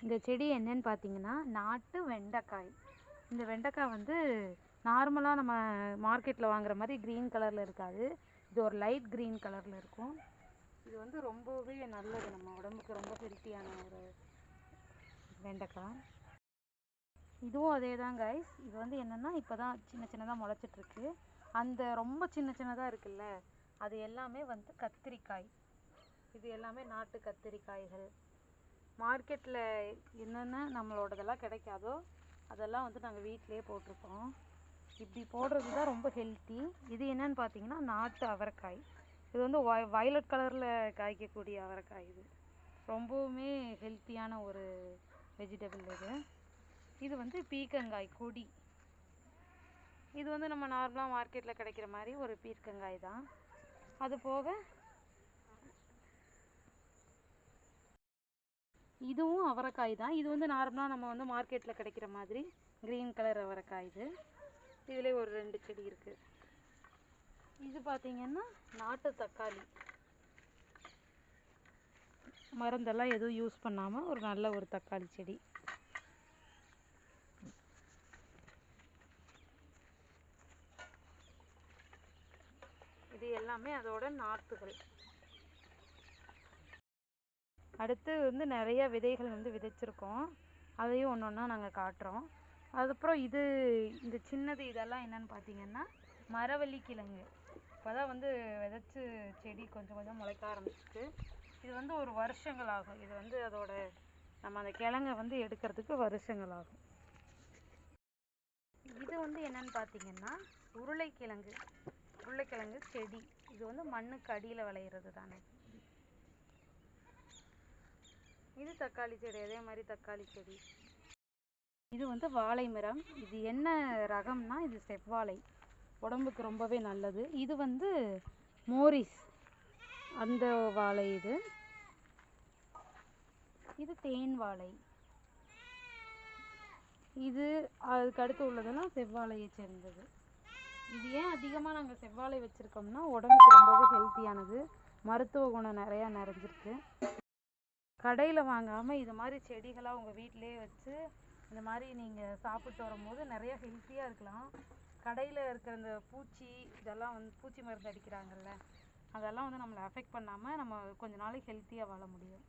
இந்த செடி என்னன்னு பார்த்தீங்கன்னா நாட்டு வெண்டைக்காய். இந்த வெண்டைக்காய் வந்து நார்மலாக நம்ம மார்க்கெட்டில் வாங்குற மாதிரி க்ரீன் கலரில் இருக்காது. இது ஒரு லைட் க்ரீன் கலரில் இருக்கும். இது வந்து ரொம்பவே நல்லது, நம்ம உடம்புக்கு ரொம்ப ஹெல்த்தியான ஒரு வெண்டைக்காய். இதுவும் அதே தான் கைஸ். இது வந்து என்னென்னா இப்போ தான் சின்ன சின்னதாக முளைச்சிட்ருக்கு. அந்த ரொம்ப சின்ன சின்னதாக இருக்குல்ல, அது எல்லாமே வந்து கத்திரிக்காய். இது எல்லாமே நாட்டு கத்திரிக்காய்கள். மார்க்கெட்டில் என்னென்ன நம்மளோடதெல்லாம் கிடைக்காதோ அதெல்லாம் வந்து நாங்கள் வீட்டிலே போட்டிருக்கோம். இப்படி போடுறது தான் ரொம்ப ஹெல்த்தி. இது என்னன்னு பார்த்தீங்கன்னா நாட்டு அவரைக்காய். இது வந்து வயலட் கலரில் காய்க்கக்கூடிய அவரைக்காய். இது ரொம்பவுமே ஹெல்த்தியான ஒரு வெஜிடபிள். இது வந்து பீர்க்கங்காய் கொடி. இது வந்து நம்ம நார்மலாக மார்க்கெட்டில் கிடைக்கிற மாதிரி ஒரு பீர்க்கங்காய் தான். அது போக இதுவும் அவரைக்காய் தான். இது வந்து நார்மலாக நம்ம வந்து மார்க்கெட்டில் கிடைக்கிற மாதிரி க்ரீன் கலர் அவரைக்காய். இது இதில் ஒரு 2 செடி இருக்குது. இது பார்த்திங்கன்னா நாட்டு தக்காளி. மருந்தெல்லாம் எதுவும் யூஸ் பண்ணாமல் ஒரு நல்ல ஒரு தக்காளி செடி. இது எல்லாமே அதோட நாற்றுகள். அடுத்து வந்து நிறைய விதைகள் வந்து விதைச்சிருக்கோம். அதையும் ஒன்று ஒன்றா நாங்கள் காட்டுறோம். அதுக்கப்புறம் இந்த சின்னது இதெல்லாம் என்னென்னு பார்த்தீங்கன்னா மரவள்ளி கிழங்கு. இப்போ தான் வந்து விதைச்சி செடி கொஞ்சம் கொஞ்சம் முளைக்க ஆரம்பிச்சிருக்கு. இது வந்து ஒரு வருஷங்கள் ஆகும். இது வந்து அதோட நம்ம அந்த கிழங்கை வந்து எடுக்கிறதுக்கு வருஷங்கள் ஆகும். இது வந்து என்னென்னு பார்த்தீங்கன்னா உருளைக்கிழங்கு செடி. இது வந்து மண்ணுக்கு அடியில் விளையிறது தானே. இது தக்காளி செடி, அதே மாதிரி தக்காளி செடி. இது வந்து வாழை மரம். இது என்ன ரகம்னா இது செவ்வாழை, உடம்புக்கு ரொம்பவே நல்லது. இது வந்து மோரிஸ் அந்த வாழை. இது தேன் வாழை. இது அதுக்கு அடுத்து உள்ளதெல்லாம் செவ்வாழையை சேர்ந்தது. இது ஏன் அதிகமாக நாங்கள் செவ்வாழை வச்சுருக்கோம்னா உடம்புக்கு ரொம்பவே ஹெல்த்தியானது, மருத்துவ குணம் நிறையா நிறைஞ்சிருக்கு. கடையில் வாங்காமல் இது மாதிரி செடிகளாக உங்கள் வீட்டிலே வச்சு இந்த மாதிரி நீங்கள் சாப்பிட்டு வரும்போது நிறையா ஹெல்த்தியாக இருக்கலாம். கடையில் இருக்கிற இந்த பூச்சி இதெல்லாம் வந்து பூச்சி மருந்து அடிக்கிறாங்கல்ல, அதெல்லாம் வந்து நம்மளை அஃபெக்ட் பண்ணாமல் நம்ம கொஞ்ச நாளைக்கு ஹெல்த்தியாக வாழ முடியும்.